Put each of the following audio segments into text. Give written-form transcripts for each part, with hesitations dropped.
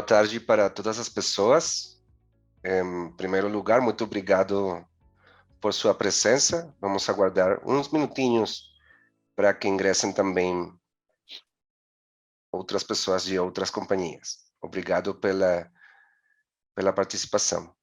tarde para todas as pessoas. Em primeiro lugar, muito obrigado por sua presença. Vamos aguardar uns minutinhos para que ingressem também outras pessoas de outras companhias. Obrigado pela participação.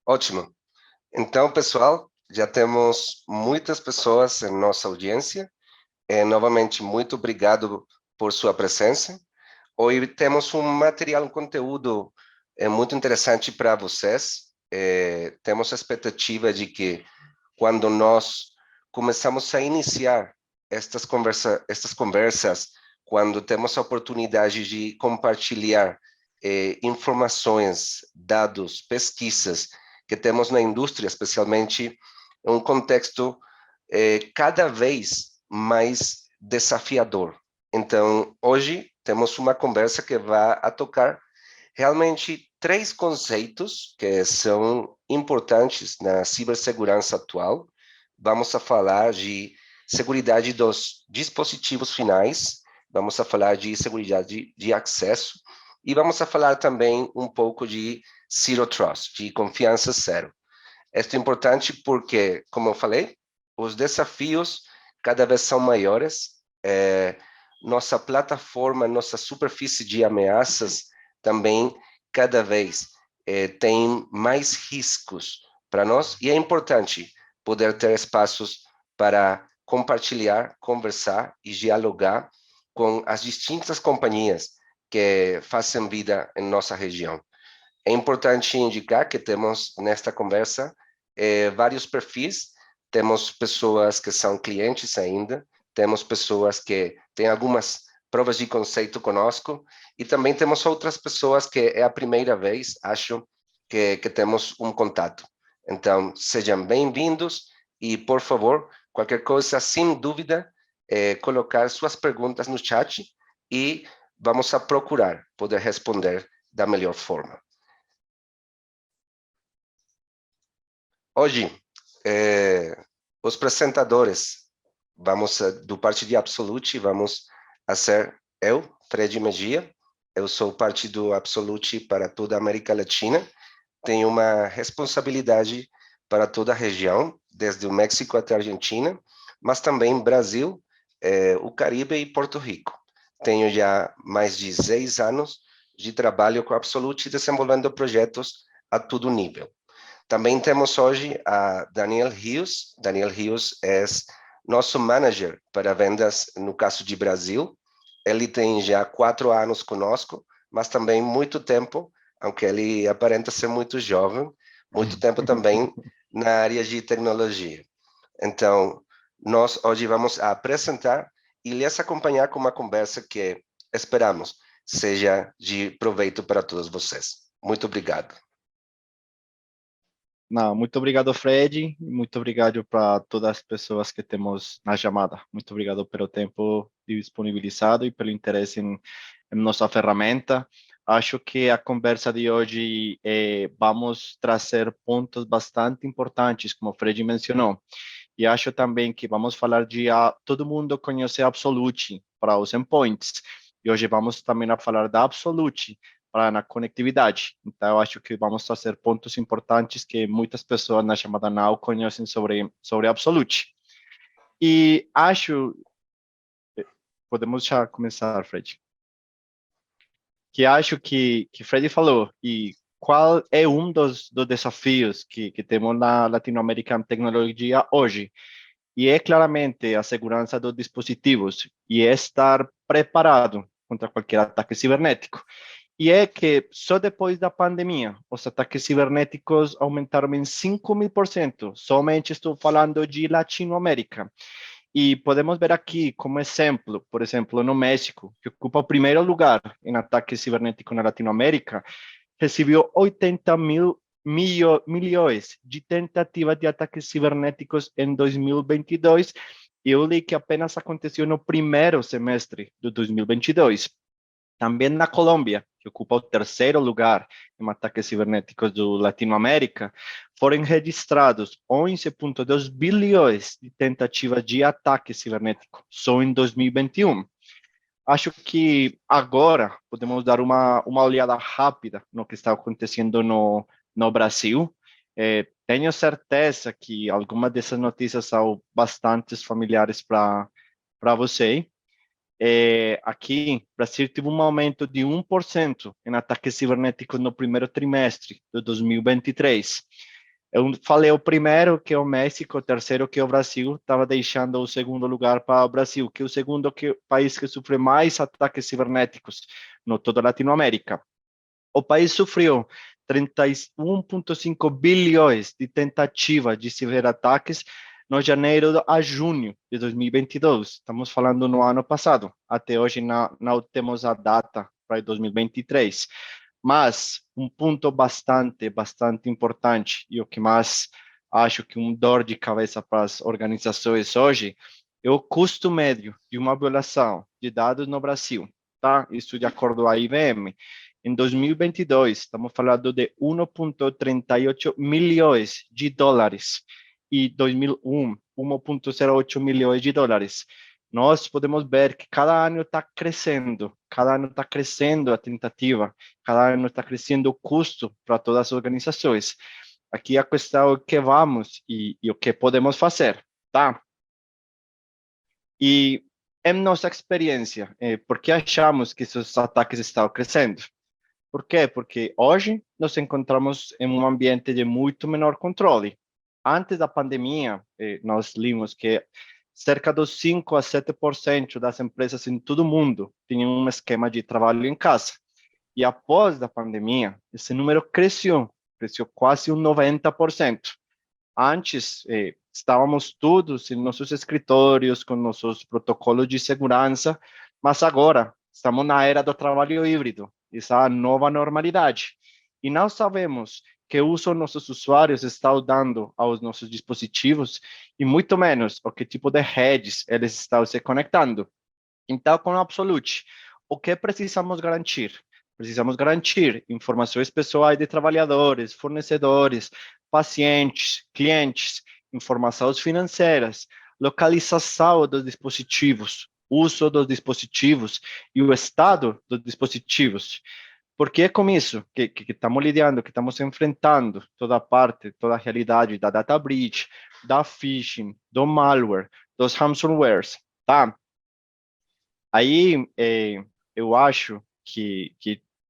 Ótimo. Então, pessoal, já temos muitas pessoas em nossa audiência. Novamente, muito obrigado por sua presença. Hoje temos um material, um conteúdo muito interessante para vocês. Temos a expectativa de que quando nós começamos a iniciar estas conversas, quando temos a oportunidade de compartilhar informações, dados, pesquisas que temos na indústria, especialmente em um contexto cada vez mais desafiador. Então, hoje temos uma conversa que vai a tocar realmente três conceitos que são importantes na cibersegurança atual. Vamos a falar de seguridade dos dispositivos finais, vamos a falar de segurança de acesso e vamos a falar também um pouco de Zero Trust, de confiança zero. Isso é importante porque, como eu falei, os desafios cada vez são maiores. Nossa plataforma, nossa superfície de ameaças também cada vez tem mais riscos para nós e é importante poder ter espaços para compartilhar, conversar e dialogar com as distintas companhias que fazem vida em nossa região. É importante indicar que temos nesta conversa vários perfis. Temos pessoas que são clientes ainda, temos pessoas que têm algumas provas de conceito conosco, e também temos outras pessoas que é a primeira vez, acho, que temos um contato. Então, sejam bem-vindos e, por favor, qualquer coisa, sem dúvida, colocar suas perguntas no chat e vamos a procurar poder responder da melhor forma. Hoje, os apresentadores, do parte de Absolute, vamos a ser eu, Fred Mejia. Eu sou parte do Absolute para toda a América Latina. Tenho uma responsabilidade para toda a região, desde o México até a Argentina, mas também Brasil, o Caribe e Porto Rico. Tenho já mais de 6 anos de trabalho com a Absolute, desenvolvendo projetos a todo nível. Também temos hoje a Daniel Rios. Daniel Rios é nosso manager para vendas no caso de Brasil. Ele tem já 4 anos conosco, mas também muito tempo, aunque ele aparenta ser muito jovem, muito tempo também na área de tecnologia. Então, nós hoje vamos apresentar e lhes acompanhar com uma conversa que esperamos seja de proveito para todos vocês. Muito obrigado. Não, muito obrigado, Fred. Muito obrigado para todas as pessoas que temos na chamada. Muito obrigado pelo tempo disponibilizado e pelo interesse em nossa ferramenta. Acho que a conversa de hoje vamos trazer pontos bastante importantes, como o Fred mencionou. E acho também que vamos falar de todo mundo conhecer Absolute para os endpoints. E hoje vamos também a falar da Absolute na conectividade. Então, eu acho que vamos trazer pontos importantes que muitas pessoas na chamada não conhecem sobre Absolute. E acho, podemos já começar, Fred, que acho que Fred falou, e qual é dos desafios que temos na Latinoamérica tecnologia hoje? E é claramente a segurança dos dispositivos e é estar preparado contra qualquer ataque cibernético. E é que só depois da pandemia, os ataques cibernéticos aumentaram em 5.000%. Somente estou falando de Latinoamérica. E podemos ver aqui como exemplo, por exemplo, no México, que ocupa o primeiro lugar em ataques cibernéticos na Latinoamérica, recebeu 80 milhões de tentativas de ataques cibernéticos em 2022. E eu li que apenas aconteceu no primeiro semestre de 2022. Também na Colômbia, que ocupa o terceiro lugar em ataques cibernéticos do Latinoamérica, foram registrados 11,2 bilhões de tentativas de ataque cibernético só em 2021. Acho que agora podemos dar uma olhada rápida no que está acontecendo no Brasil. Tenho certeza que algumas dessas notícias são bastante familiares para você. Aqui, o Brasil teve um aumento de 1% em ataques cibernéticos no primeiro trimestre de 2023. Eu falei o primeiro, que é o México, o terceiro, que é o Brasil, estava deixando o segundo lugar para o Brasil, que é o segundo país que sofre mais ataques cibernéticos no toda a Latinoamérica. O país sofreu 31,5 bilhões de tentativas de ciberataques no janeiro a junho de 2022. Estamos falando no ano passado. Até hoje não temos a data para 2023. Mas um ponto bastante importante e o que mais acho que dor de cabeça para as organizações hoje é o custo médio de uma violação de dados no Brasil, tá? Isso de acordo com a IBM. Em 2022, estamos falando de 1,38 milhões de dólares e 2001, 1,08 milhões de dólares. Nós podemos ver que cada ano está crescendo a tentativa, cada ano está crescendo o custo para todas as organizações. Aqui a questão é o que vamos e o que podemos fazer, tá? E em nossa experiência, por que achamos que esses ataques estão crescendo? Por quê? Porque hoje nos encontramos em um ambiente de muito menor controle. Antes da pandemia, nós vimos que cerca dos 5 a 7% das empresas em todo o mundo tinham um esquema de trabalho em casa. E após a pandemia, esse número cresceu quase um 90%. Antes, estávamos todos em nossos escritórios, com nossos protocolos de segurança, mas agora estamos na era do trabalho híbrido, essa nova normalidade. E nós sabemos que uso nossos usuários estão dando aos nossos dispositivos e muito menos o que tipo de redes eles estão se conectando. Então, com o Absolute, o que precisamos garantir? Precisamos garantir informações pessoais de trabalhadores, fornecedores, pacientes, clientes, informações financeiras, localização dos dispositivos, uso dos dispositivos e o estado dos dispositivos. Porque é com isso que estamos lidando, que estamos enfrentando toda a parte, toda a realidade da data breach, da phishing, do malware, dos ransomwares, tá? Aí eu acho que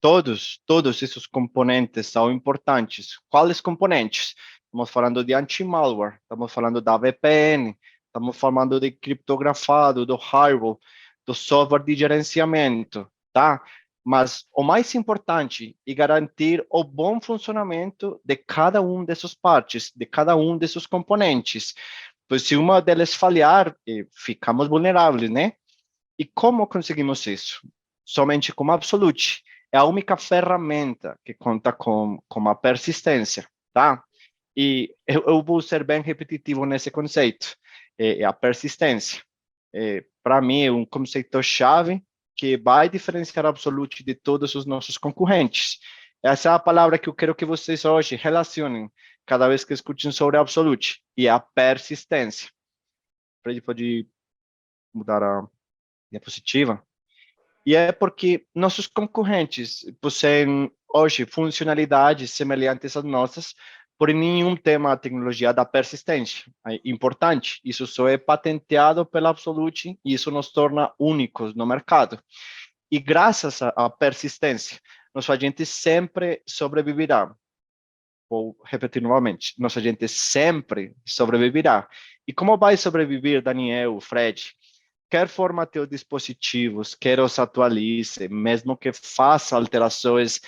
todos esses componentes são importantes. Quais componentes? Estamos falando de anti-malware, estamos falando da VPN, estamos falando de criptografado, do hardware, do software de gerenciamento, tá? Mas o mais importante é garantir o bom funcionamento de cada um dessas partes, de cada um desses componentes. Pois se uma delas falhar, ficamos vulneráveis, né? E como conseguimos isso? Somente com Absolute. É a única ferramenta que conta com a persistência, tá? E eu vou ser bem repetitivo nesse conceito. É a persistência. Para mim, é um conceito-chave que vai diferenciar a Absolute de todos os nossos concorrentes. Essa é a palavra que eu quero que vocês hoje relacionem cada vez que escutem sobre a Absolute, e é a persistência. Fred, pode mudar a diapositiva? E é porque nossos concorrentes possuem hoje funcionalidades semelhantes às nossas, porém nenhum tem a tecnologia da persistência. É importante, isso só é patenteado pela Absolute e isso nos torna únicos no mercado. E graças à persistência, nosso agente sempre sobreviverá. Vou repetir novamente, nosso agente sempre sobreviverá. E como vai sobreviver Daniel, Fred? Quer formateie os dispositivos, quer os atualize, mesmo que faça alterações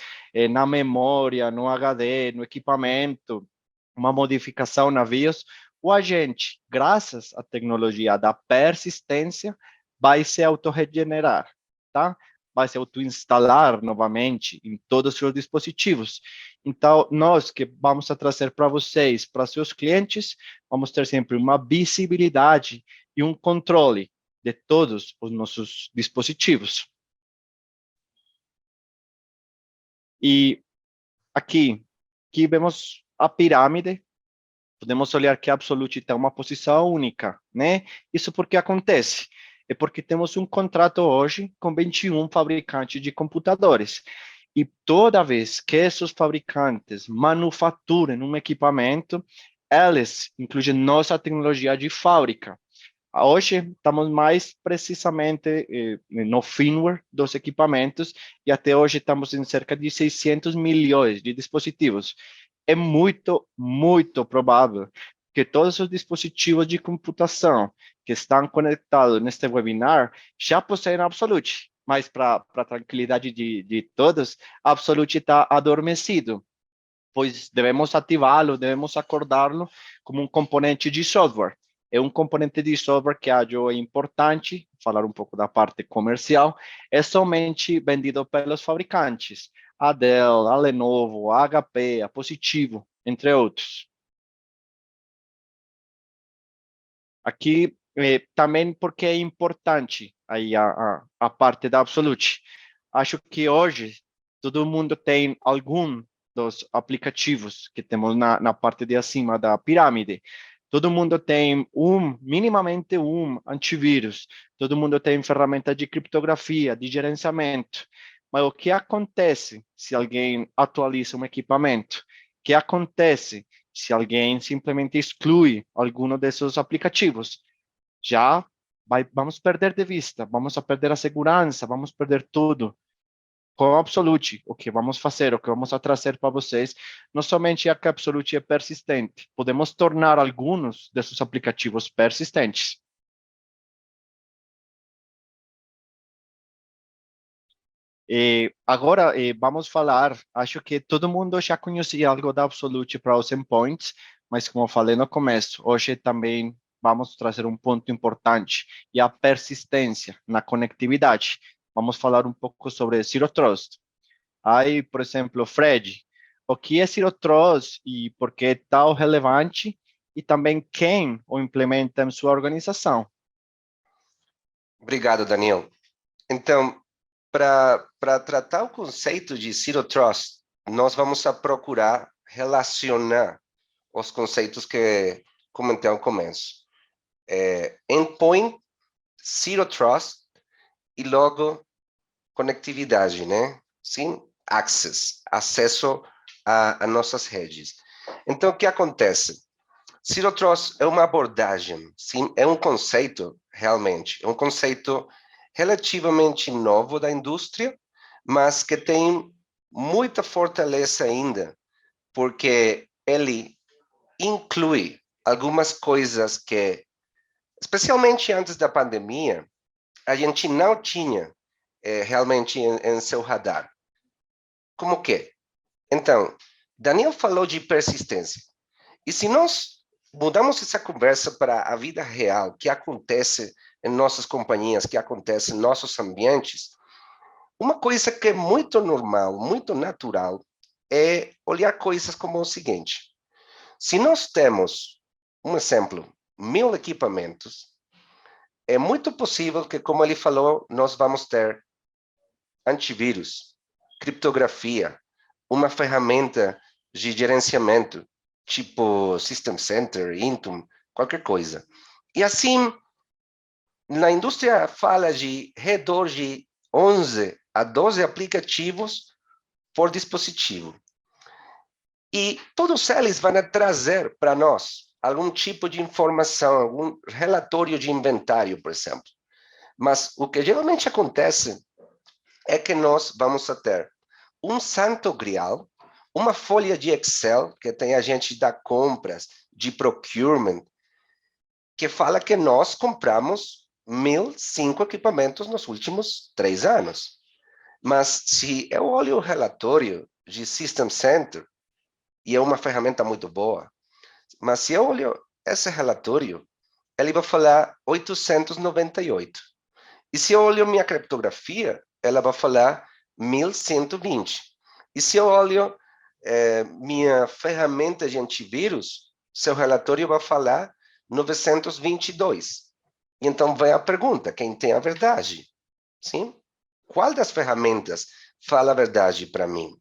na memória, no HD, no equipamento, uma modificação na BIOS, o agente, graças à tecnologia da persistência, vai se autorregenerar, tá? Vai se autoinstalar novamente em todos os seus dispositivos. Então, nós que vamos a trazer para vocês, para seus clientes, vamos ter sempre uma visibilidade e um controle de todos os nossos dispositivos. E aqui vemos a pirâmide, podemos olhar que a Absolute tem uma posição única, né? Isso porque acontece? É porque temos um contrato hoje com 21 fabricantes de computadores. E toda vez que esses fabricantes manufaturem um equipamento, eles incluem nossa tecnologia de fábrica. Hoje estamos mais precisamente no firmware dos equipamentos e até hoje estamos em cerca de 600 milhões de dispositivos. É muito provável que todos os dispositivos de computação que estão conectados neste webinar já possuem Absolute, mas para a tranquilidade de todos, Absolute está adormecido, pois devemos ativá-lo, devemos acordá-lo como um componente de software. É um componente de software que acho importante, falar um pouco da parte comercial, é somente vendido pelos fabricantes, a Dell, a Lenovo, a HP, a Positivo, entre outros. Aqui também porque é importante aí a parte da Absolute. Acho que hoje todo mundo tem algum dos aplicativos que temos na parte de acima da pirâmide. Todo mundo tem minimamente um antivírus. Todo mundo tem ferramenta de criptografia, de gerenciamento. Mas o que acontece se alguém atualiza um equipamento? O que acontece se alguém simplesmente exclui algum desses aplicativos? Já vamos perder de vista, vamos a perder a segurança, vamos perder tudo. Com Absolute, o que vamos fazer, o que vamos a trazer para vocês, não somente é que a Absolute é persistente, podemos tornar alguns desses aplicativos persistentes. Agora, vamos falar, acho que todo mundo já conhecia algo da Absolute para os endpoints, mas como eu falei no começo, hoje também vamos trazer um ponto importante, e a persistência na conectividade. Vamos falar um pouco sobre Zero Trust. Aí, por exemplo, Fred, o que é Zero Trust e por que é tão relevante, e também quem o implementa em sua organização? Obrigado, Daniel. Então, para tratar o conceito de Zero Trust, nós vamos a procurar relacionar os conceitos que comentei ao começo. Endpoint, Zero Trust e logo conectividade, né? Sim, access, acesso a nossas redes. Então, o que acontece? Zero Trust é uma abordagem, sim, é um conceito, realmente, é um conceito relativamente novo da indústria, mas que tem muita fortaleza ainda, porque ele inclui algumas coisas que, especialmente antes da pandemia, a gente não tinha realmente em seu radar. Como que? Então, Daniel falou de persistência. E se nós mudamos essa conversa para a vida real, que acontece em nossas companhias, que acontece em nossos ambientes, uma coisa que é muito normal, muito natural, é olhar coisas como o seguinte: se nós temos, um exemplo, 1.000 equipamentos, é muito possível que, como ele falou, nós vamos ter antivírus, criptografia, uma ferramenta de gerenciamento, tipo System Center, Intune, qualquer coisa. E assim, na indústria fala de redor de 11 a 12 aplicativos por dispositivo. E todos eles vão trazer para nós algum tipo de informação, algum relatório de inventário, por exemplo. Mas o que geralmente acontece é que nós vamos ter um santo grial, uma folha de Excel que tem a gente da compras, de procurement, que fala que nós compramos 1.005 equipamentos nos últimos 3 anos. Mas se eu olho o relatório de System Center, e é uma ferramenta muito boa, mas se eu olho esse relatório, ele vai falar 898. E se eu olho minha criptografia, ela vai falar 1.120. E se eu olho minha ferramenta de antivírus, seu relatório vai falar 922. E então vem a pergunta: quem tem a verdade? Sim? Qual das ferramentas fala a verdade para mim?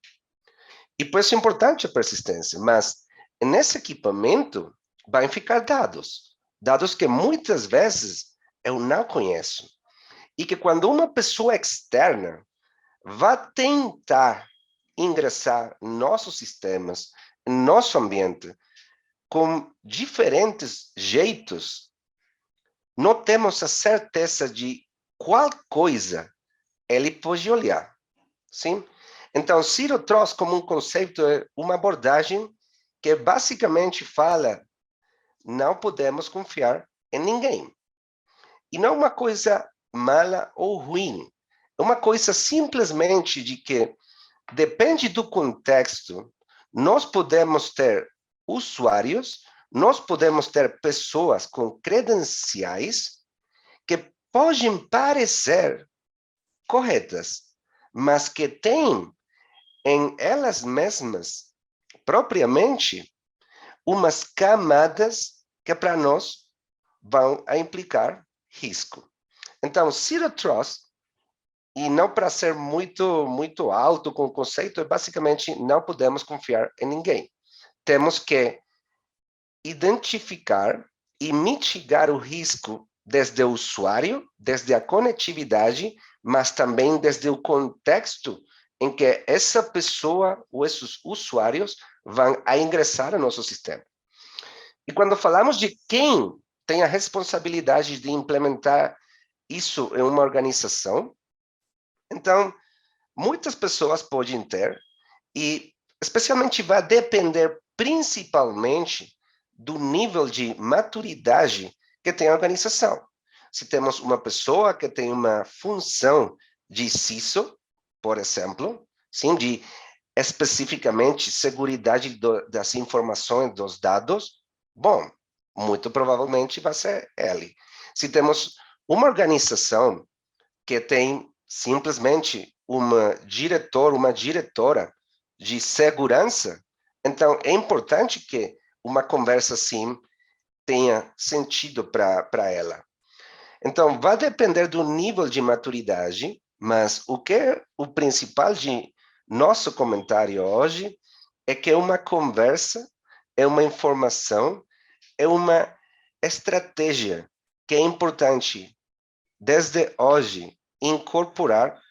E por isso é importante a persistência, mas nesse equipamento vai ficar dados que muitas vezes eu não conheço. E que quando uma pessoa externa vai tentar ingressar em nossos sistemas, em nosso ambiente, com diferentes jeitos, não temos a certeza de qual coisa ele pode olhar, sim? Então, Zero Trust como um conceito é uma abordagem que basicamente fala: não podemos confiar em ninguém. E não é uma coisa mala ou ruim. É uma coisa simplesmente de que, depende do contexto, nós podemos ter usuários, nós podemos ter pessoas com credenciais que podem parecer corretas, mas que têm em elas mesmas, propriamente, umas camadas que para nós vão a implicar risco. Então, Zero Trust, e não para ser muito alto com o conceito, é basicamente não podemos confiar em ninguém. Temos que identificar e mitigar o risco desde o usuário, desde a conectividade, mas também desde o contexto em que essa pessoa ou esses usuários vão a ingressar no nosso sistema. E quando falamos de quem tem a responsabilidade de implementar isso em uma organização, então, muitas pessoas podem ter, e especialmente vai depender principalmente do nível de maturidade que tem a organização. Se temos uma pessoa que tem uma função de CISO, por exemplo, sim, de especificamente seguridade das informações, dos dados, bom, muito provavelmente vai ser ele. Se temos uma organização que tem simplesmente uma diretora de segurança, então é importante que uma conversa assim tenha sentido para ela. Então, vai depender do nível de maturidade, mas o que é o principal de nosso comentário hoje é que uma conversa, é uma informação, é uma estratégia que é importante, desde hoje, incorporar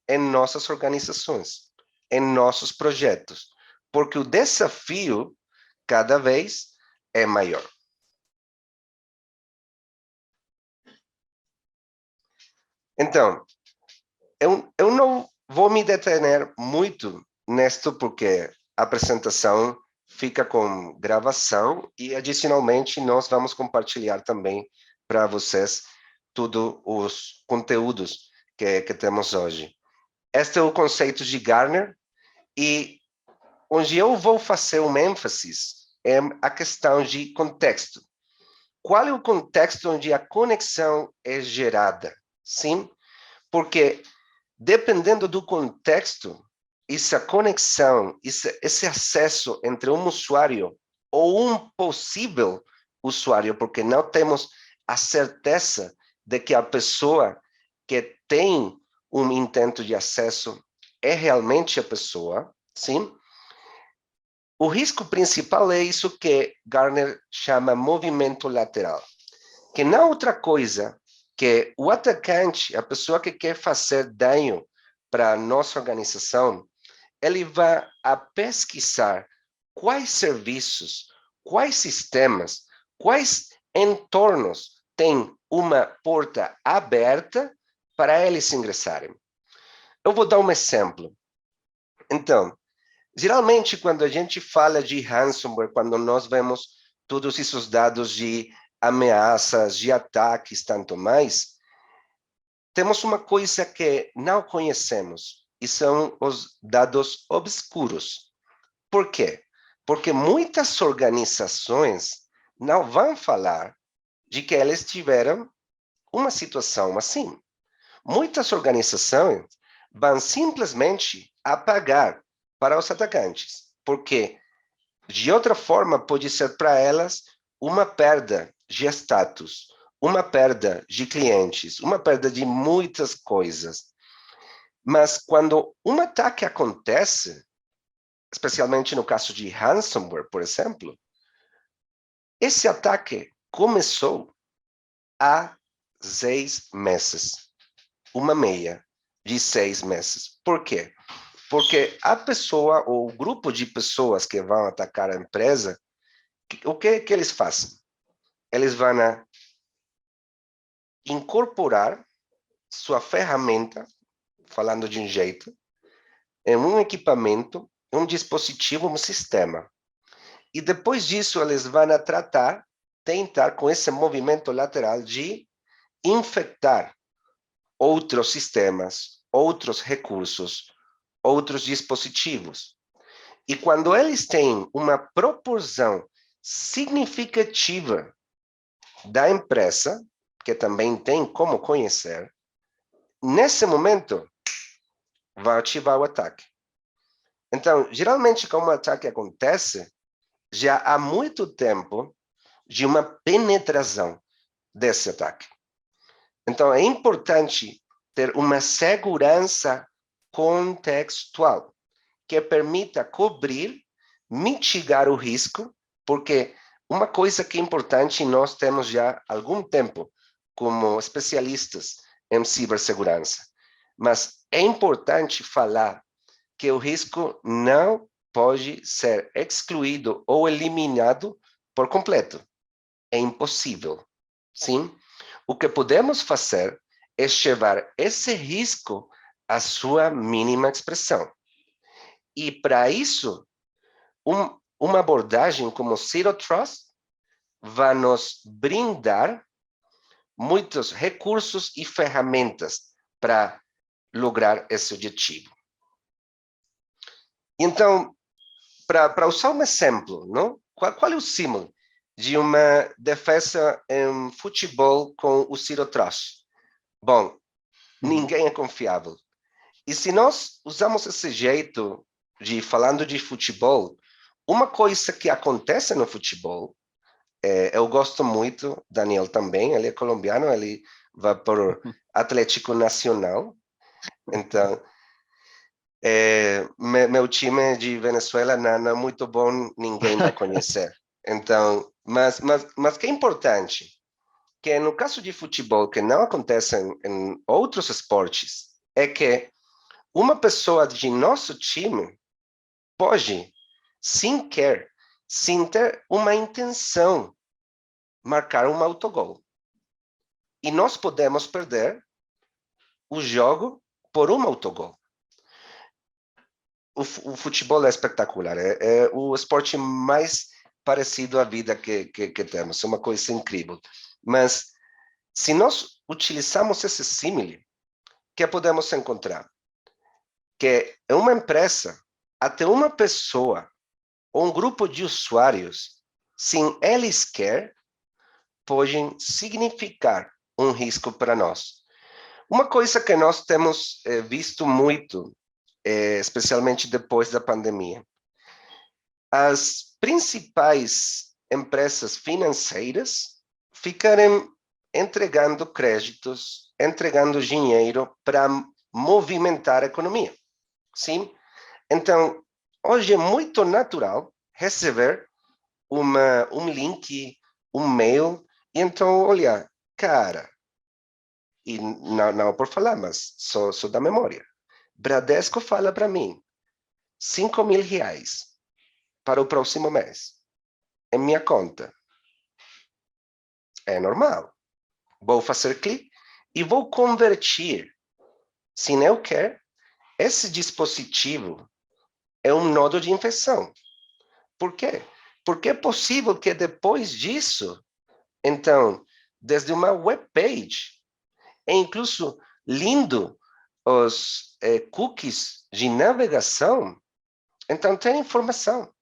em nossas organizações, em nossos projetos, porque o desafio, cada vez, é maior. Então, eu não vou me deter muito nisto, porque a apresentação fica com gravação e, adicionalmente, nós vamos compartilhar também para vocês todos os conteúdos que temos hoje. Este é o conceito de Gartner e onde eu vou fazer um ênfase é a questão de contexto. Qual é o contexto onde a conexão é gerada? Sim, porque dependendo do contexto, essa conexão, esse acesso entre um usuário ou um possível usuário, porque não temos a certeza de que a pessoa que tem um intento de acesso é realmente a pessoa, sim? O risco principal é isso que Gartner chama movimento lateral, que não é outra coisa que o atacante, a pessoa que quer fazer dano para a nossa organização, ele vai a pesquisar quais serviços, quais sistemas, quais entornos têm uma porta aberta para eles ingressarem. Eu vou dar um exemplo. Então, geralmente, quando a gente fala de ransomware, quando nós vemos todos esses dados de ameaças, de ataques, tanto mais, temos uma coisa que não conhecemos, e são os dados obscuros. Por quê? Porque muitas organizações não vão falar de que elas tiveram uma situação assim. Muitas organizações vão simplesmente apagar para os atacantes, porque de outra forma pode ser para elas uma perda de status, uma perda de clientes, uma perda de muitas coisas. Mas quando um ataque acontece, especialmente no caso de ransomware, por exemplo, esse ataque começou há 6 meses, uma meia de 6 meses. Por quê? Porque a pessoa ou o grupo de pessoas que vão atacar a empresa, o que eles fazem? Eles vão incorporar sua ferramenta, falando de um jeito, em um equipamento, um dispositivo, um sistema. E depois disso, eles vão tentar com esse movimento lateral de infectar outros sistemas, outros recursos, outros dispositivos. E quando eles têm uma proporção significativa da empresa, que também tem como conhecer, nesse momento, vai ativar o ataque. Então, geralmente, como o ataque acontece, já há muito tempo de uma penetração desse ataque. Então, é importante ter uma segurança contextual que permita cobrir, mitigar o risco, porque uma coisa que é importante, nós temos já há algum tempo como especialistas em cibersegurança, mas é importante falar que o risco não pode ser excluído ou eliminado por completo. É impossível, sim? O que podemos fazer é levar esse risco à sua mínima expressão. E para isso, uma abordagem como Zero Trust vai nos brindar muitos recursos e ferramentas para lograr esse objetivo. Então, para usar um exemplo, não? Qual é o símbolo de uma defesa em futebol com o Ciro atrás? Bom, ninguém é confiável. E se nós usamos esse jeito de falando de futebol, uma coisa que acontece no futebol, eu gosto muito, Daniel também, ele é colombiano, ele vai para o Atlético Nacional, então meu time de Venezuela não é muito bom, ninguém vai conhecer. Então, mas que é importante, que no caso de futebol, que não acontece em outros esportes, é que uma pessoa de nosso time pode, sem querer, sem ter uma intenção, marcar um autogol. E nós podemos perder o jogo por um autogol. O futebol é espetacular, é o esporte mais parecido à vida que temos, é uma coisa incrível. Mas se nós utilizamos esse símile, que podemos encontrar? Que é uma empresa, até uma pessoa, ou um grupo de usuários, sem eles querer, podem significar um risco para nós. Uma coisa que nós temos visto muito, especialmente depois da pandemia, as principais empresas financeiras ficarem entregando créditos, entregando dinheiro para movimentar a economia. Sim? Então, hoje é muito natural receber um link, um mail, e então, olha, cara, e não por falar, mas só da memória. Bradesco fala para mim, R$ 5.000 para o próximo mês, em minha conta. É normal. Vou fazer clique e vou convertir. Se eu quero, esse dispositivo é um nodo de infecção. Por quê? Porque é possível que depois disso, então, desde uma web page, é incluso lindo os cookies de navegação, então tem informação.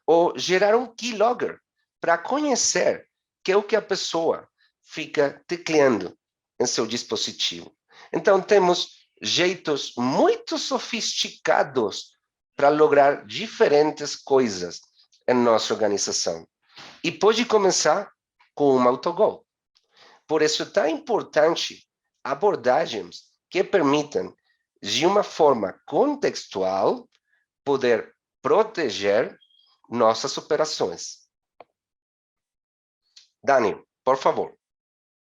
Ou gerar um keylogger para conhecer que é o que a pessoa fica tecleando em seu dispositivo. Então, temos jeitos muito sofisticados para lograr diferentes coisas em nossa organização. E pode começar com um autogol. Por isso é tão importante abordagens que permitam, de uma forma contextual, poder proteger nossas operações. Dani, por favor.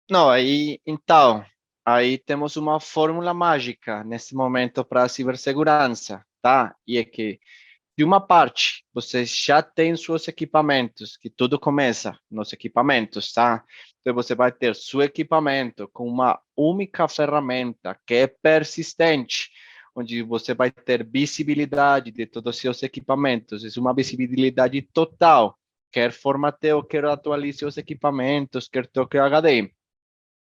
Não, aí temos uma fórmula mágica nesse momento para a cibersegurança, tá? E é que, de uma parte, você já tem seus equipamentos, que tudo começa nos equipamentos, tá? Então, você vai ter seu equipamento com uma única ferramenta que é persistente, onde você vai ter visibilidade de todos os seus equipamentos, é uma visibilidade total, quer formateio, quer atualize os equipamentos, quer troque o HD.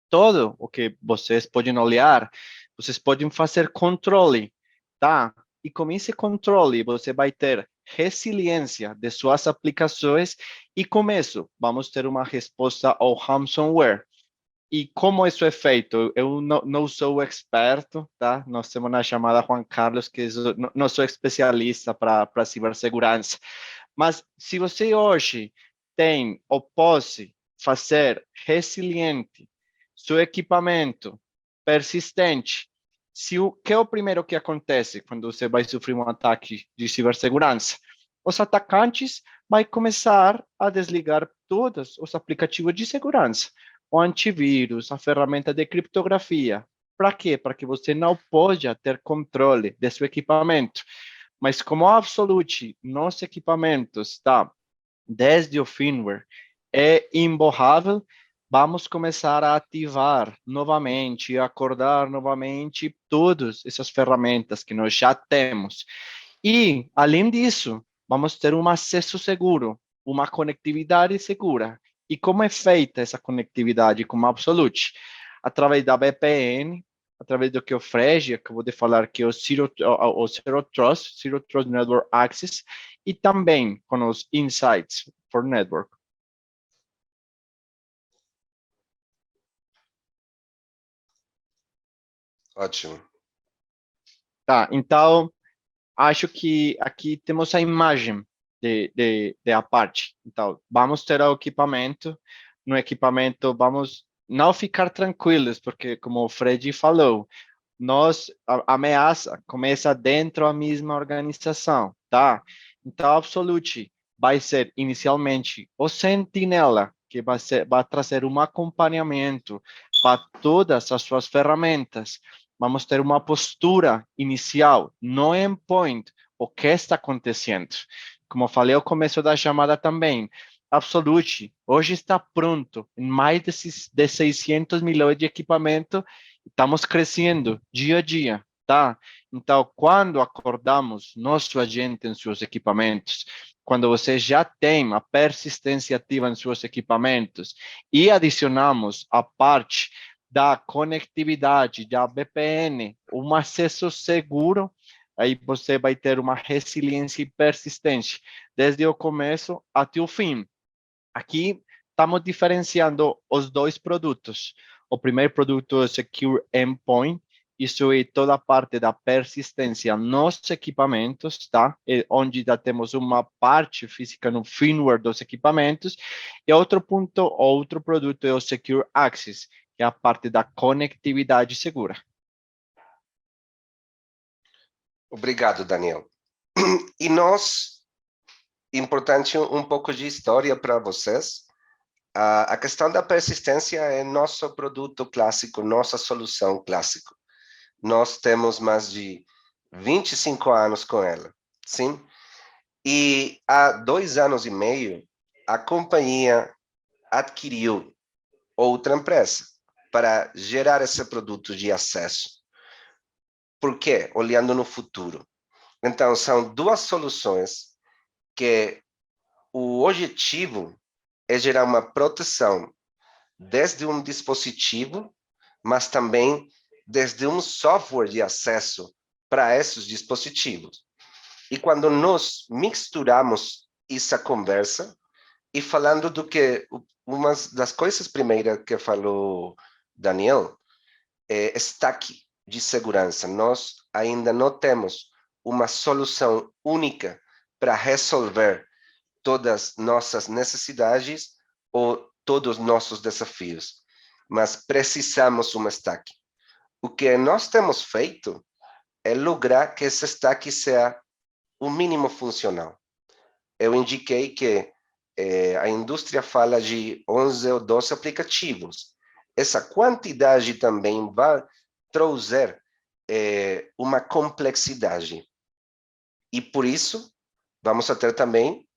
Todo o que vocês podem olhar, vocês podem fazer controle, tá? E com esse controle, você vai ter resiliência de suas aplicações e com isso, vamos ter uma resposta ao ransomware. E como isso é feito? Eu não sou experto, tá? Nós temos na chamada Juan Carlos, que não sou especialista para cibersegurança. Mas se você hoje tem ou pode fazer resiliente seu equipamento persistente, que é o primeiro que acontece quando você vai sofrer um ataque de cibersegurança? Os atacantes vão começar a desligar todos os aplicativos de segurança, o antivírus, a ferramenta de criptografia. Para quê? Para que você não pode ter controle de seu equipamento. Mas como a Absolute, nosso equipamento está desde o firmware, é imborrável, vamos começar a ativar novamente, acordar novamente todas essas ferramentas que nós já temos. E, além disso, vamos ter um acesso seguro, uma conectividade segura. E como é feita essa conectividade com a Absolute? Através da VPN, através do que o Fred acabou de falar, que é o Zero Trust Network Access, e também com os Insights for Network. Ótimo. Tá, então, acho que aqui temos a imagem de a parte. Então, vamos ter o equipamento. No equipamento, vamos não ficar tranquilos, porque, como o Fred falou, a ameaça começa dentro da mesma organização, tá? Então, a Absolute vai ser inicialmente o sentinela, que vai trazer um acompanhamento para todas as suas ferramentas. Vamos ter uma postura inicial no endpoint, o que está acontecendo. Como eu falei ao começo da chamada também, Absolute hoje está pronto em mais de 600 milhões de equipamentos. Estamos crescendo dia a dia, tá? Então, quando acordamos nosso agente em seus equipamentos, quando você já tem a persistência ativa em seus equipamentos e adicionamos a parte da conectividade, da VPN, um acesso seguro, aí você vai ter uma resiliência e persistência desde o começo até o fim. Aqui estamos diferenciando os dois produtos. O primeiro produto é o Secure Endpoint, isso é toda a parte da persistência nos equipamentos, tá? Onde já temos uma parte física no firmware dos equipamentos. E outro produto é o Secure Access, que é a parte da conectividade segura. Obrigado, Daniel. E nós, importante um pouco de história para vocês. A questão da persistência é nosso produto clássico, nossa solução clássica. Nós temos mais de 25 anos com ela, sim? E há 2 anos e meio, a companhia adquiriu outra empresa para gerar esse produto de acesso. Por quê? Olhando no futuro. Então, são duas soluções que o objetivo é gerar uma proteção desde um dispositivo, mas também desde um software de acesso para esses dispositivos. E quando nós misturamos essa conversa, e falando do que, uma das coisas primeiras que falou Daniel, é stack de segurança. Nós ainda não temos uma solução única para resolver todas nossas necessidades ou todos os nossos desafios, mas precisamos uma stack. O que nós temos feito é lograr que esse stack seja o mínimo funcional. Eu indiquei que a indústria fala de 11 ou 12 aplicativos. Essa quantidade também vai trazer uma complexidade. E por isso, vamos ter também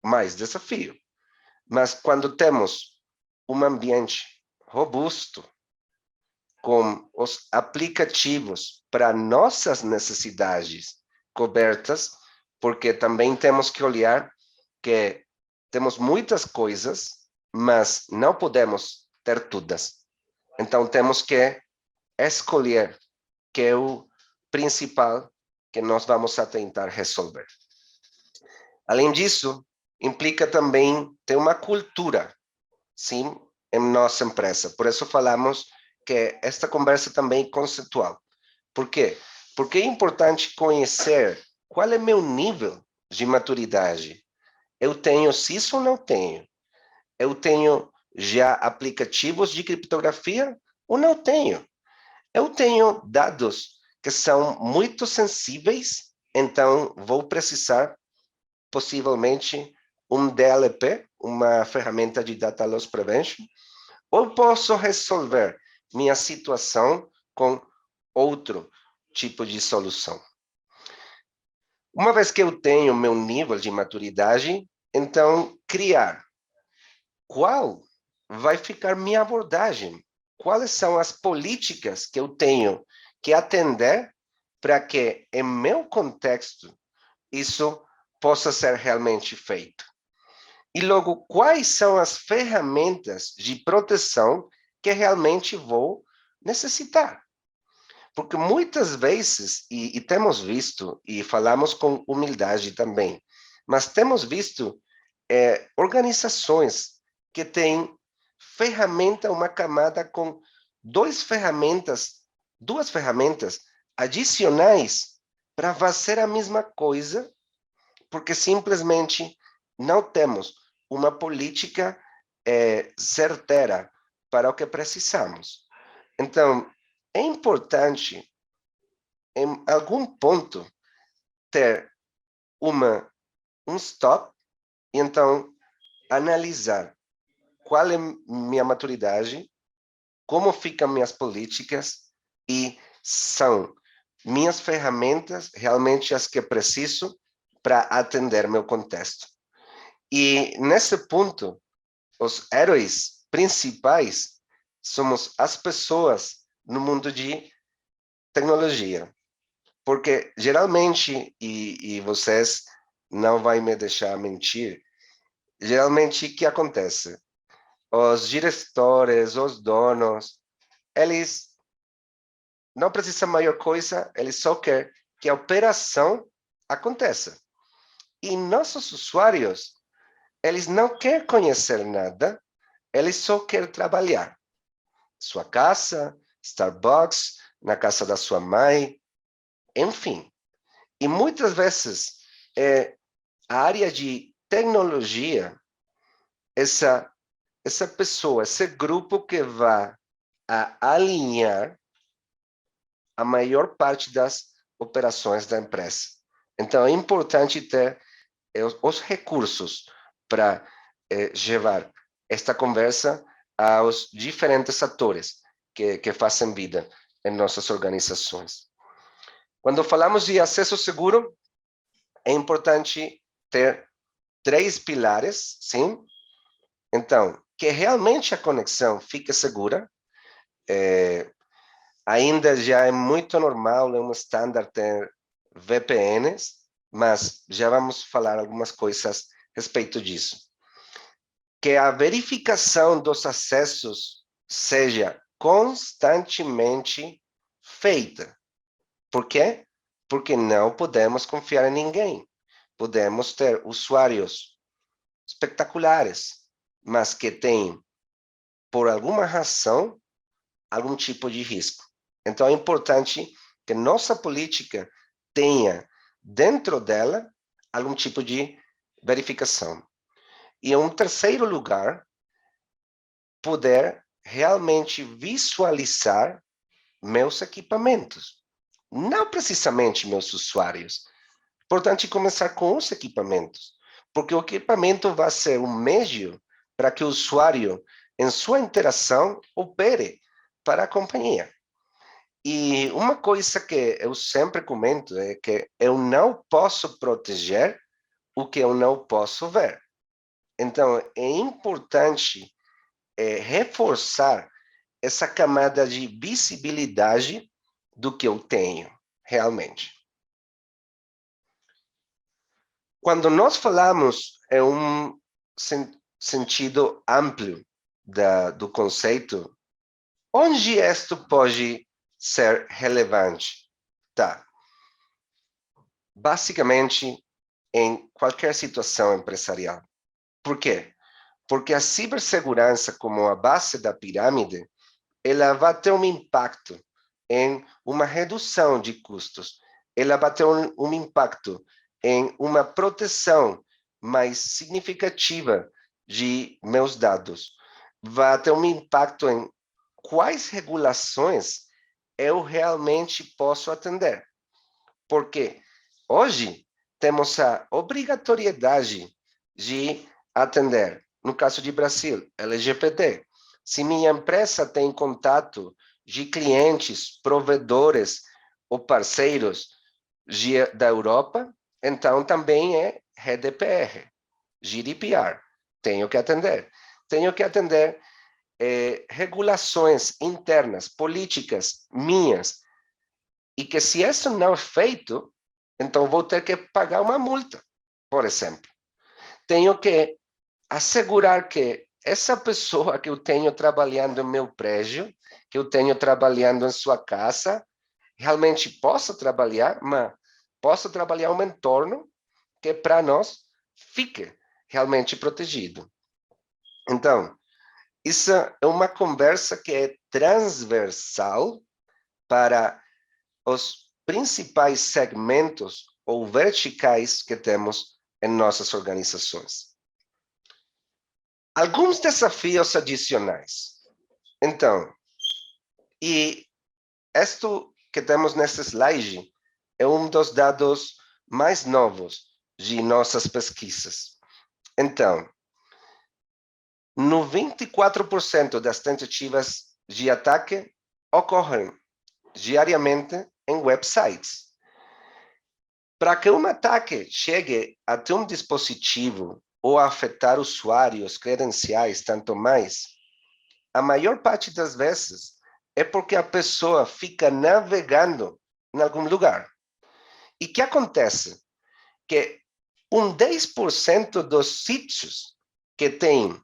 mais desafio. Mas quando temos um ambiente robusto, com os aplicativos para nossas necessidades cobertas, porque também temos que olhar que temos muitas coisas, mas não podemos ter todas. Então temos que escolher que é o principal que nós vamos a tentar resolver. Além disso, implica também ter uma cultura, sim, em nossa empresa. Por isso falamos que esta conversa também é conceitual. Por quê? Porque é importante conhecer qual é meu nível de maturidade. Eu tenho CISO ou não tenho? Eu tenho já aplicativos de criptografia ou não tenho? Eu tenho dados que são muito sensíveis, então vou precisar possivelmente um DLP, uma ferramenta de Data Loss Prevention, ou posso resolver minha situação com outro tipo de solução. Uma vez que eu tenho meu nível de maturidade, então criar qual vai ficar minha abordagem, quais são as políticas que eu tenho que atender para que, em meu contexto, isso possa ser realmente feito. E logo, quais são as ferramentas de proteção que realmente vou necessitar? Porque muitas vezes, e temos visto, e falamos com humildade também, mas temos visto organizações que têm ferramenta, uma camada com duas ferramentas adicionais para fazer a mesma coisa, porque simplesmente não temos uma política certeira para o que precisamos. Então, é importante, em algum ponto, ter um stop e então analisar qual é minha maturidade, como ficam minhas políticas e são minhas ferramentas realmente as que preciso para atender meu contexto. E nesse ponto, os heróis principais somos as pessoas no mundo de tecnologia. Porque geralmente, e vocês não vão me deixar mentir, geralmente o que acontece? Os diretores, os donos, eles não precisam maior coisa, eles só querem que a operação aconteça. E nossos usuários, eles não querem conhecer nada, eles só querem trabalhar. Sua casa, Starbucks, na casa da sua mãe, enfim. E muitas vezes, a área de tecnologia, essa pessoa, esse grupo que vai alinhar a maior parte das operações da empresa. Então, é importante ter os recursos para levar esta conversa aos diferentes atores que fazem vida em nossas organizações. Quando falamos de acesso seguro, é importante ter 3 pilares, sim? Então, que realmente a conexão fique segura, ainda já é muito normal, é um standard ter VPNs, mas já vamos falar algumas coisas a respeito disso. Que a verificação dos acessos seja constantemente feita. Por quê? Porque não podemos confiar em ninguém. Podemos ter usuários espetaculares, mas que têm, por alguma razão, algum tipo de risco. Então, é importante que nossa política tenha dentro dela algum tipo de verificação. E, em um terceiro lugar, poder realmente visualizar meus equipamentos. Não precisamente meus usuários. Importante começar com os equipamentos, porque o equipamento vai ser um meio para que o usuário, em sua interação, opere para a companhia. E uma coisa que eu sempre comento é que eu não posso proteger o que eu não posso ver. Então, é importante reforçar essa camada de visibilidade do que eu tenho, realmente. Quando nós falamos em um sentido amplo do conceito, onde isto pode ser relevante? Tá. Basicamente, em qualquer situação empresarial. Por quê? Porque a cibersegurança, como a base da pirâmide, ela vai ter um impacto em uma redução de custos. Ela vai ter um impacto em uma proteção mais significativa de meus dados. Vai ter um impacto em quais regulações eu realmente posso atender. Porque hoje temos a obrigatoriedade de atender, no caso de Brasil, LGPD. Se minha empresa tem contato de clientes, provedores ou parceiros da Europa, então também é GDPR, GDPR. Tenho que atender. Tenho que atender regulações internas, políticas minhas, e que se isso não é feito, então vou ter que pagar uma multa, por exemplo. Tenho que assegurar que essa pessoa que eu tenho trabalhando em meu prédio, que eu tenho trabalhando em sua casa, realmente possa trabalhar, mas possa trabalhar um entorno que para nós fique realmente protegido. Então, isso é uma conversa que é transversal para os principais segmentos ou verticais que temos em nossas organizações. Alguns desafios adicionais. Então, e isto que temos nesse slide é um dos dados mais novos de nossas pesquisas. Então, 94% das tentativas de ataque ocorrem diariamente em websites. Para que um ataque chegue até um dispositivo ou afetar usuários, credenciais, tanto mais, a maior parte das vezes é porque a pessoa fica navegando em algum lugar. E o que acontece? Que 10% dos sítios que têm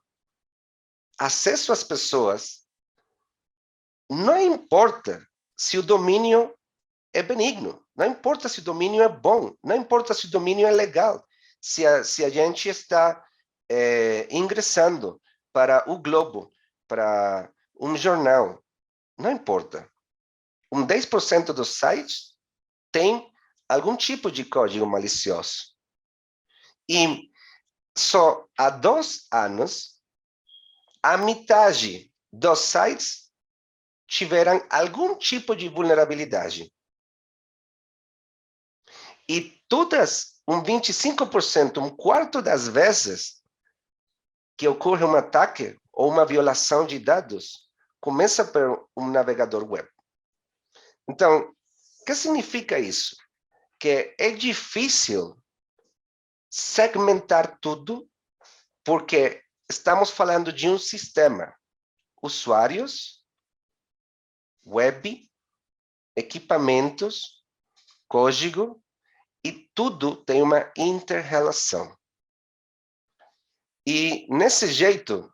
acesso às pessoas, não importa se o domínio é benigno, não importa se o domínio é bom, não importa se o domínio é legal, se a gente está ingressando para o Globo, para um jornal, não importa. 10% dos sites tem algum tipo de código malicioso. E só há 2 anos, a metade dos sites tiveram algum tipo de vulnerabilidade. E todas, 25%, um quarto das vezes que ocorre um ataque ou uma violação de dados, começa por um navegador web. Então, o que significa isso? Que é difícil segmentar tudo, porque estamos falando de um sistema. Usuários, web, equipamentos, código, e tudo tem uma inter-relação. E nesse jeito,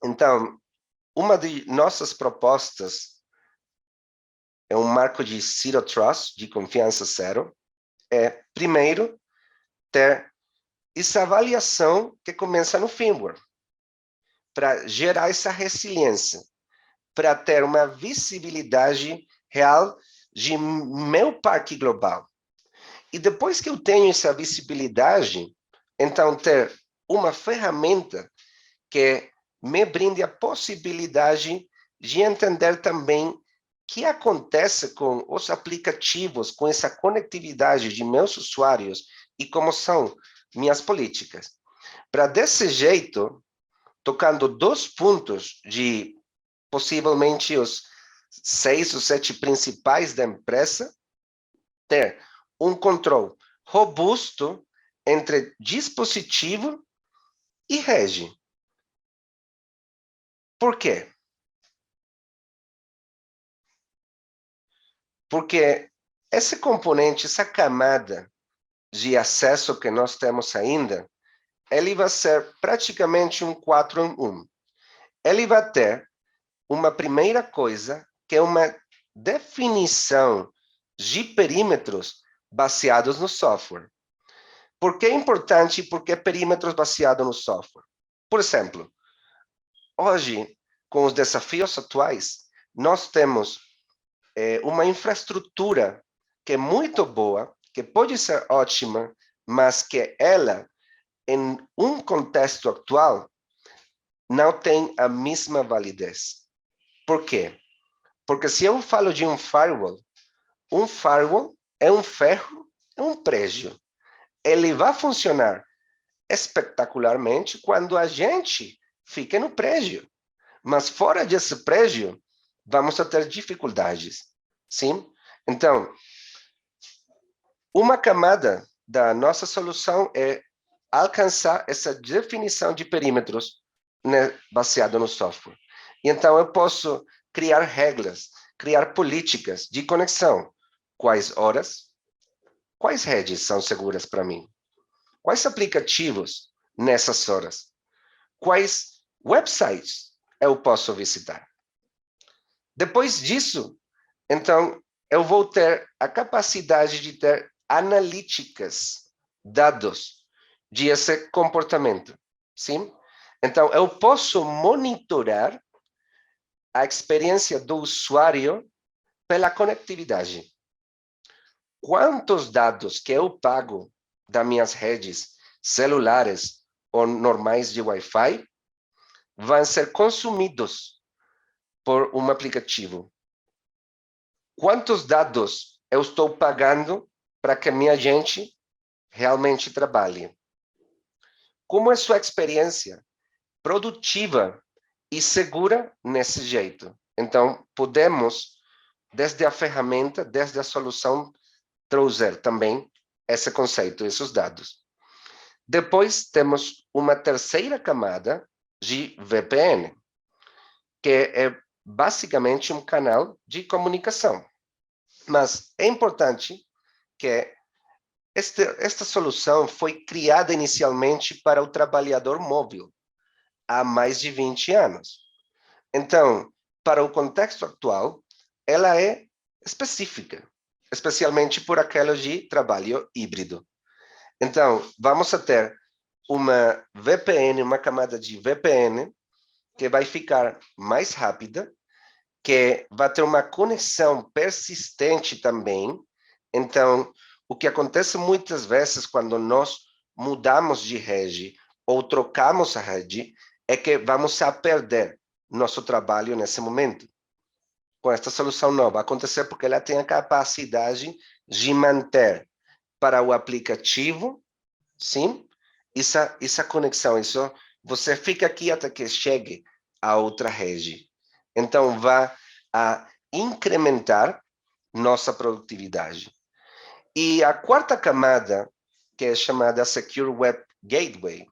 então, uma de nossas propostas é um marco de Zero Trust, de confiança zero, é, primeiro, ter essa avaliação que começa no firmware, para gerar essa resiliência, para ter uma visibilidade real de meu parque global. E depois que eu tenho essa visibilidade, então ter uma ferramenta que me brinde a possibilidade de entender também o que acontece com os aplicativos, com essa conectividade de meus usuários e como são minhas políticas. Para desse jeito, tocando 2 pontos de possivelmente os 6 ou 7 principais da empresa, ter um controle robusto entre dispositivo e rede. Por quê? Porque esse componente, essa camada de acesso que nós temos ainda, ele vai ser praticamente um 4 em 1. Ele vai ter uma primeira coisa, que é uma definição de perímetros baseados no software. Por que é importante? Porque perímetros baseados no software. Por exemplo, hoje, com os desafios atuais, nós temos uma infraestrutura que é muito boa, que pode ser ótima, mas que ela, em um contexto atual, não tem a mesma validez. Por quê? Porque se eu falo de um firewall é um ferro, é um prédio. Ele vai funcionar espetacularmente quando a gente fica no prédio. Mas fora desse prédio, vamos ter dificuldades. Sim? Então, uma camada da nossa solução é alcançar essa definição de perímetros, né, baseado no software. Então, eu posso criar regras, criar políticas de conexão. Quais horas? Quais redes são seguras para mim? Quais aplicativos nessas horas? Quais websites eu posso visitar? Depois disso, então, eu vou ter a capacidade de ter analíticas, dados de esse comportamento, sim? Então, eu posso monitorar a experiência do usuário pela conectividade. Quantos dados que eu pago das minhas redes celulares ou normais de Wi-Fi vão ser consumidos por um aplicativo? Quantos dados eu estou pagando para que minha gente realmente trabalhe? Como é sua experiência produtiva e segura nesse jeito? Então, podemos, desde a ferramenta, desde a solução, trazer também esse conceito, esses dados. Depois, temos uma terceira camada de VPN, que é basicamente um canal de comunicação. Mas é importante que esta solução foi criada inicialmente para o trabalhador móvel, há mais de 20 anos. Então, para o contexto atual, ela é específica, especialmente por aquela de trabalho híbrido. Então, vamos ter uma VPN, uma camada de VPN, que vai ficar mais rápida, que vai ter uma conexão persistente também. Então, o que acontece muitas vezes quando nós mudamos de rede ou trocamos a rede é que vamos a perder nosso trabalho nesse momento. Com esta solução não vai acontecer porque ela tem a capacidade de manter para o aplicativo, sim, essa conexão. Isso, você fica aqui até que chegue a outra rede. Então, vai a incrementar nossa produtividade. E a quarta camada, que é chamada Secure Web Gateway,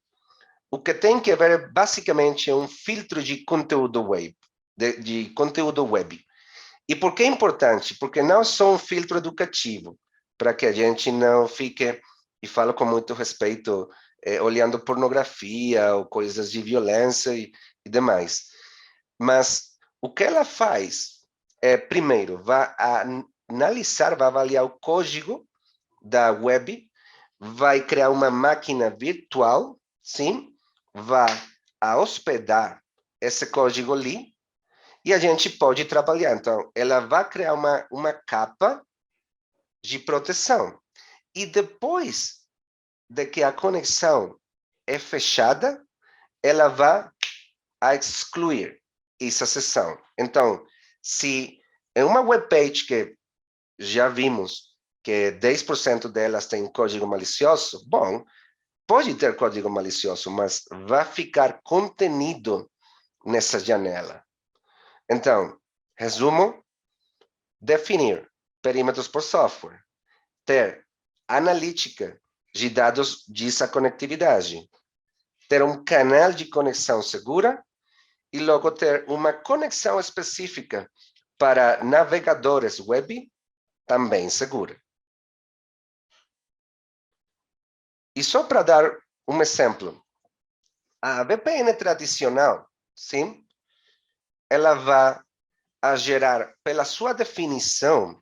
o que tem que ver basicamente é um filtro de conteúdo web, de conteúdo web. E por que é importante? Porque não é só um filtro educativo, para que a gente não fique, e falo com muito respeito, olhando pornografia ou coisas de violência e demais. Mas o que ela faz é, primeiro, vai analisar, vai avaliar o código da web, vai criar uma máquina virtual, sim, vai hospedar esse código ali, e a gente pode trabalhar. Então, ela vai criar uma capa de proteção. E depois de que a conexão é fechada, ela vai excluir essa sessão. Então, se é uma web page que já vimos que 10% delas tem código malicioso, bom, pode ter código malicioso, mas vai ficar contenido nessa janela. Então, resumo, definir perímetros por software, ter analítica de dados dessa conectividade, ter um canal de conexão segura e logo ter uma conexão específica para navegadores web também segura. E só para dar um exemplo, a VPN tradicional, sim, ela vai a gerar, pela sua definição,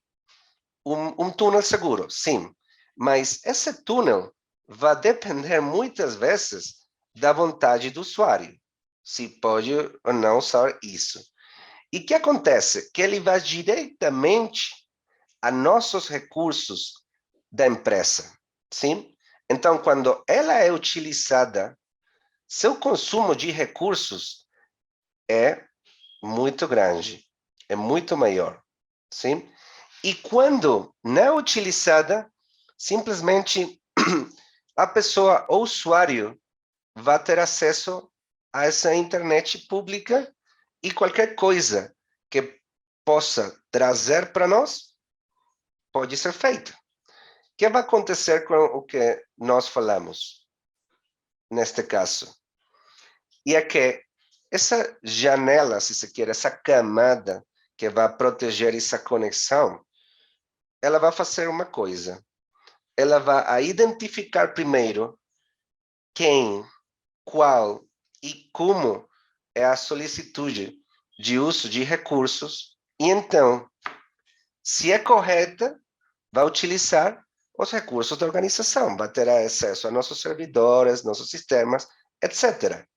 um túnel seguro, sim. Mas esse túnel vai depender muitas vezes da vontade do usuário, se pode ou não usar isso. E o que acontece? Que ele vai diretamente a nossos recursos da empresa, sim? Então, quando ela é utilizada, seu consumo de recursos é muito grande, é muito maior, sim? E quando não é utilizada, simplesmente a pessoa, o usuário, vai ter acesso a essa internet pública e qualquer coisa que possa trazer para nós pode ser feita. O que vai acontecer com o que nós falamos neste caso? E é que essa janela, se se quer, essa camada que vai proteger essa conexão, ela vai fazer uma coisa. Ela vai identificar primeiro quem, qual e como é a solicitude de uso de recursos, e então se é correta, vai utilizar os recursos da organização, vai ter acesso a nossos servidores, nossos sistemas, etc.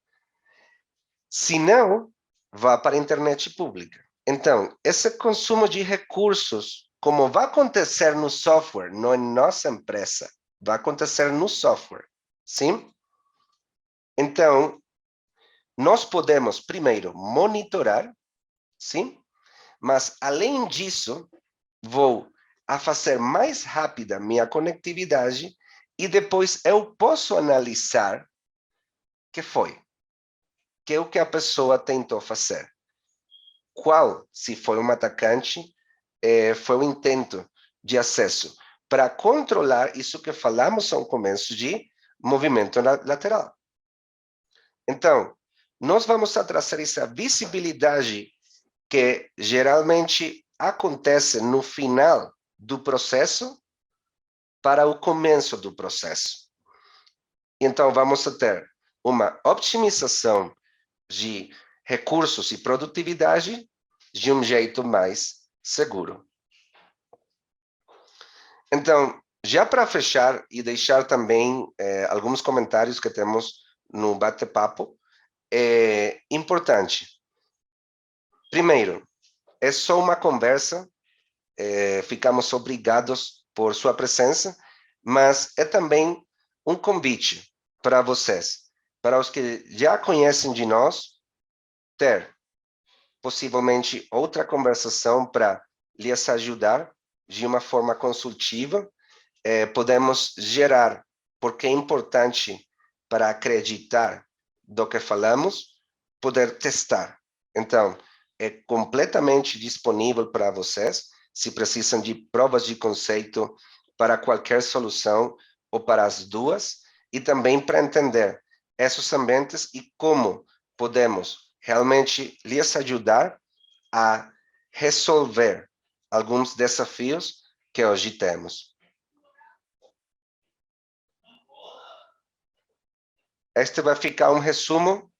Se não, vá para a internet pública. Então, esse consumo de recursos, como vai acontecer no software, não em nossa empresa, vai acontecer no software, sim? Então, nós podemos, primeiro, monitorar, sim? Mas, além disso, vou a fazer mais rápida minha conectividade e depois eu posso analisar o que foi, que é o que a pessoa tentou fazer. Qual, se foi um atacante, foi o intento de acesso, para controlar isso que falamos ao começo de movimento lateral. Então, nós vamos a trazer essa visibilidade que geralmente acontece no final do processo para o começo do processo. Então, vamos a ter uma otimização de recursos e produtividade de um jeito mais seguro. Então, já para fechar e deixar também alguns comentários que temos no bate-papo, é importante. Primeiro, é só uma conversa, ficamos obrigados por sua presença, mas é também um convite para vocês, para os que já conhecem de nós, ter possivelmente outra conversação para lhes ajudar de uma forma consultiva. Podemos gerar, porque é importante para acreditar do que falamos, poder testar. Então, é completamente disponível para vocês, se precisam de provas de conceito para qualquer solução ou para as duas, e também para entender esses ambientes e como podemos realmente lhes ajudar a resolver alguns desafios que hoje temos. Este vai ficar um resumo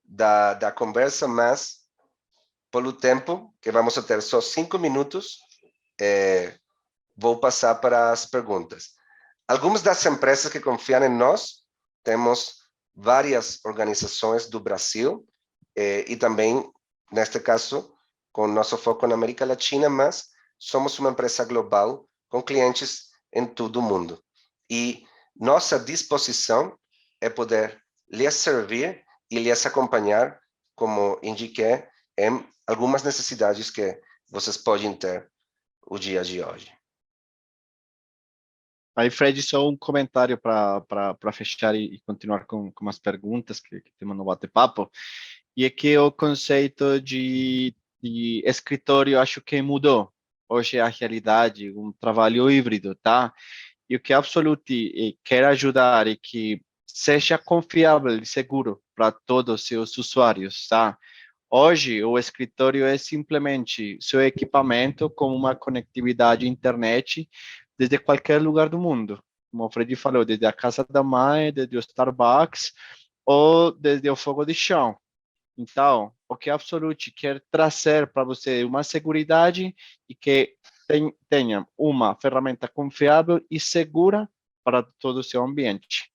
da conversa, mas pelo tempo, que vamos a ter só 5 minutos, vou passar para as perguntas. Algumas das empresas que confiam em nós, temos várias organizações do Brasil, e também, neste caso, com nosso foco na América Latina, mas somos uma empresa global com clientes em todo o mundo. E nossa disposição é poder lhes servir e lhes acompanhar, como indiquei, em algumas necessidades que vocês podem ter o dia de hoje. Aí, Fred, só um comentário para fechar e continuar com as perguntas que temos no bate-papo. E é que o conceito de escritório acho que mudou. Hoje é a realidade, um trabalho híbrido, tá? E o que Absolute quer ajudar é que seja confiável e seguro para todos os seus usuários, tá? Hoje, o escritório é simplesmente seu equipamento com uma conectividade internet desde qualquer lugar do mundo. Como o Fred falou, desde a casa da mãe, desde o Starbucks ou desde o fogo de chão. Então, o que a Absolute quer trazer para você é uma segurança e que tenha uma ferramenta confiável e segura para todo o seu ambiente.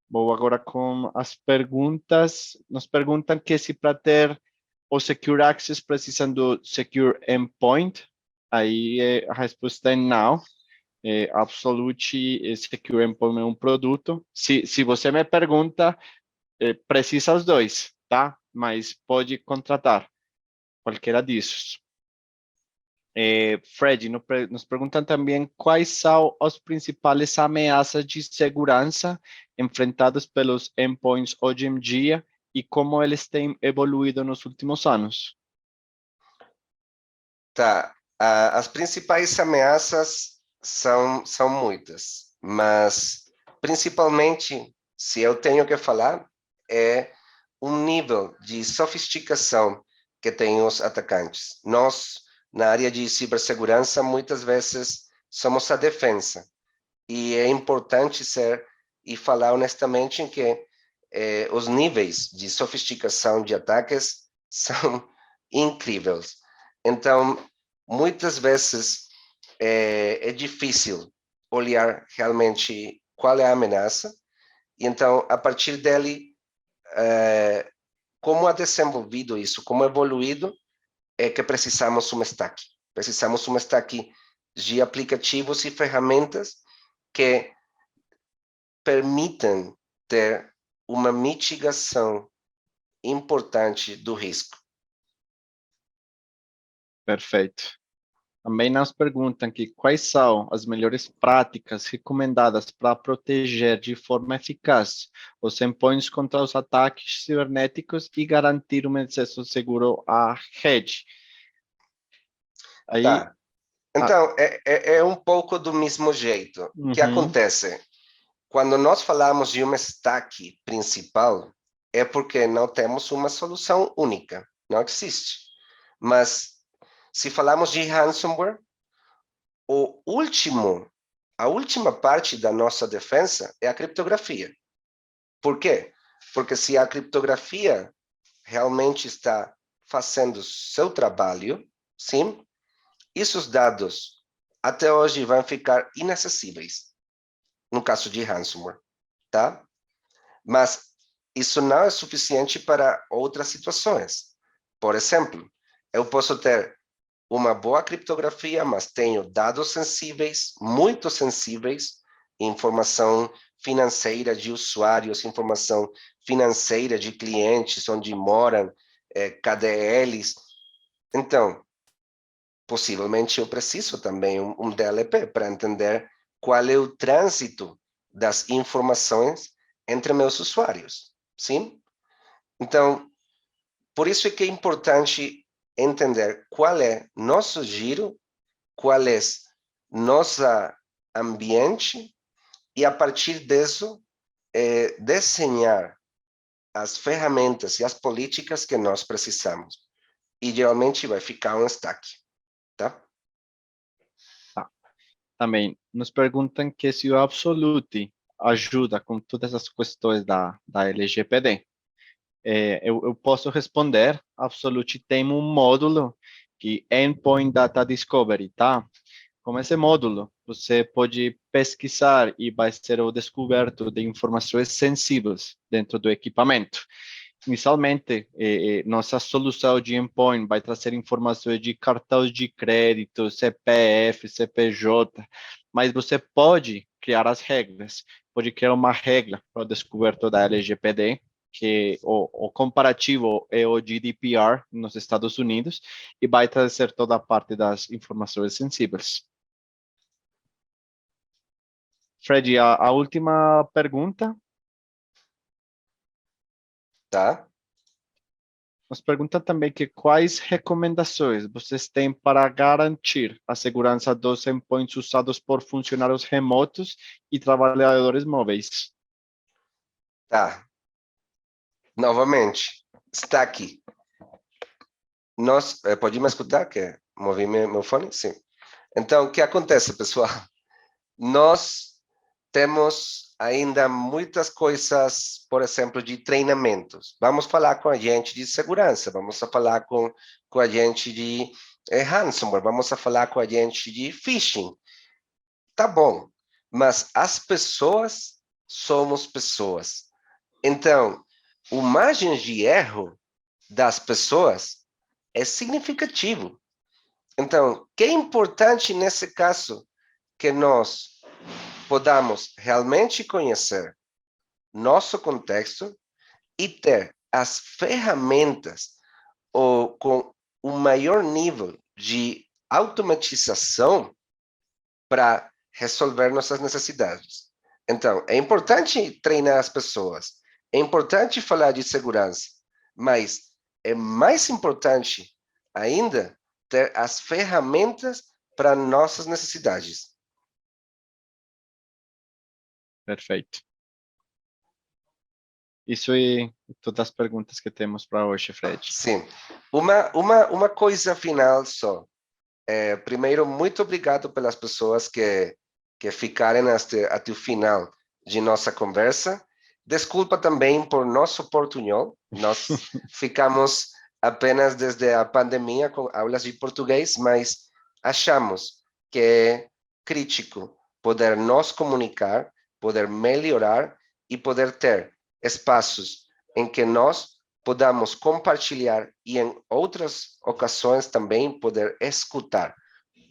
Vou agora com as perguntas. Nos perguntam que se para ter o Secure Access precisam do Secure Endpoint. Aí a resposta é não. Absolute Secure Endpoint é um produto. Se você me pergunta, precisa os dois, tá? Mas pode contratar qualquer disso. Fred, nos perguntam também quais são as principais ameaças de segurança enfrentadas pelos endpoints hoje em dia e como eles têm evoluído nos últimos anos. Tá. As principais ameaças são muitas, mas principalmente, se eu tenho que falar, é um nível de sofisticação que têm os atacantes. Nós, na área de cibersegurança, muitas vezes somos a defesa. E é importante ser e falar honestamente em que os níveis de sofisticação de ataques são incríveis. Então, muitas vezes é difícil olhar realmente qual é a ameaça, e então, a partir dele, como é desenvolvido isso, como é evoluído, é que precisamos um stack. Precisamos um stack de aplicativos e ferramentas que permitem ter uma mitigação importante do risco. Perfeito. Também nos perguntam que quais são as melhores práticas recomendadas para proteger de forma eficaz os endpoints contra os ataques cibernéticos e garantir um acesso seguro à rede. Aí, Tá. Então, é um pouco do mesmo jeito. O que uhum, acontece? Quando nós falamos de uma stack principal, é porque não temos uma solução única. Não existe. Mas, se falamos de ransomware, a última parte da nossa defesa é a criptografia. Por quê? Porque se a criptografia realmente está fazendo seu trabalho, sim, esses dados até hoje vão ficar inacessíveis, no caso de ransomware, tá? Mas isso não é suficiente para outras situações. Por exemplo, eu posso ter uma boa criptografia, mas tenho dados sensíveis, muito sensíveis, informação financeira de usuários, informação financeira de clientes, onde moram, KDLs. Então, possivelmente eu preciso também um DLP para entender qual é o trânsito das informações entre meus usuários, sim? Então, por isso é que é importante entender qual é nosso giro, qual é nosso ambiente e, a partir disso, desenhar as ferramentas e as políticas que nós precisamos. Idealmente, vai ficar um stack, tá? tá. Também nos perguntam que se o Absolute ajuda com todas as questões da LGPD. Eu posso responder, Absolute tem um módulo que é Endpoint Data Discovery, tá? Com esse módulo, você pode pesquisar e vai ser o descoberto de informações sensíveis dentro do equipamento. Inicialmente, nossa solução de endpoint vai trazer informações de cartão de crédito, CPF, CPJ, mas você pode criar as regras, pode criar uma regra para o descoberto da LGPD, que o comparativo é o GDPR nos Estados Unidos, e vai trazer toda a parte das informações sensíveis. Fred, a última pergunta. Tá? Nos pergunta também que quais recomendações vocês têm para garantir a segurança dos endpoints usados por funcionários remotos e trabalhadores móveis. Tá. Novamente, está aqui. Nós, pode me escutar? Que movi meu fone? Sim. Então, o que acontece, pessoal? Nós temos ainda muitas coisas, por exemplo, de treinamentos. Vamos falar com a gente de segurança, vamos falar com a gente de ransomware, vamos falar com a gente de phishing. Tá bom, mas as pessoas somos pessoas. Então, o margem de erro das pessoas é significativo. Então, o que é importante nesse caso que nós podamos realmente conhecer nosso contexto e ter as ferramentas ou com o maior nível de automatização para resolver nossas necessidades. Então, é importante treinar as pessoas, é importante falar de segurança, mas é mais importante ainda ter as ferramentas para nossas necessidades. Perfeito. Isso é todas as perguntas que temos para hoje, Fred. Sim. Uma coisa final só. Primeiro, muito obrigado pelas pessoas que ficaram até o final de nossa conversa. Desculpa também por nosso portunhol. Nós ficamos apenas desde a pandemia com aulas de português, mas achamos que é crítico poder nos comunicar, poder melhorar e poder ter espaços em que nós podamos compartilhar e em outras ocasiões também poder escutar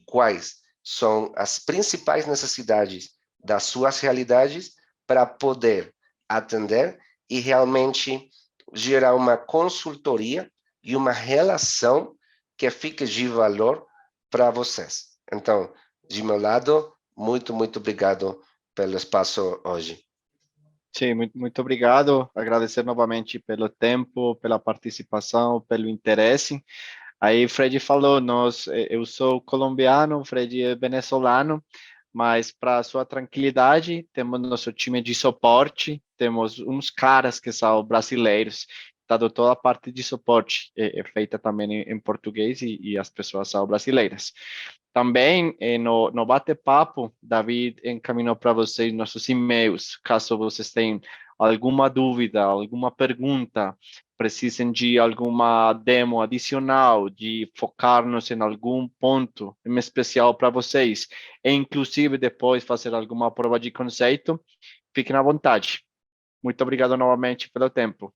quais são as principais necessidades das suas realidades para poder atender e realmente gerar uma consultoria e uma relação que fique de valor para vocês. Então, de meu lado, muito obrigado pelo espaço hoje. Sim, muito obrigado. Agradecer novamente pelo tempo, pela participação, pelo interesse. Aí, Fred falou, eu sou colombiano, o Fred é venezuelano, mas para sua tranquilidade, temos nosso time de suporte, temos uns caras que são brasileiros, dado toda a parte de suporte é feita também em português e as pessoas são brasileiras. Também no bate-papo, David encaminhou para vocês nossos e-mails, caso vocês tenham alguma dúvida, alguma pergunta, precisem de alguma demo adicional, de focar-nos em algum ponto em especial para vocês, e inclusive depois fazer alguma prova de conceito, fiquem à vontade. Muito obrigado novamente pelo tempo.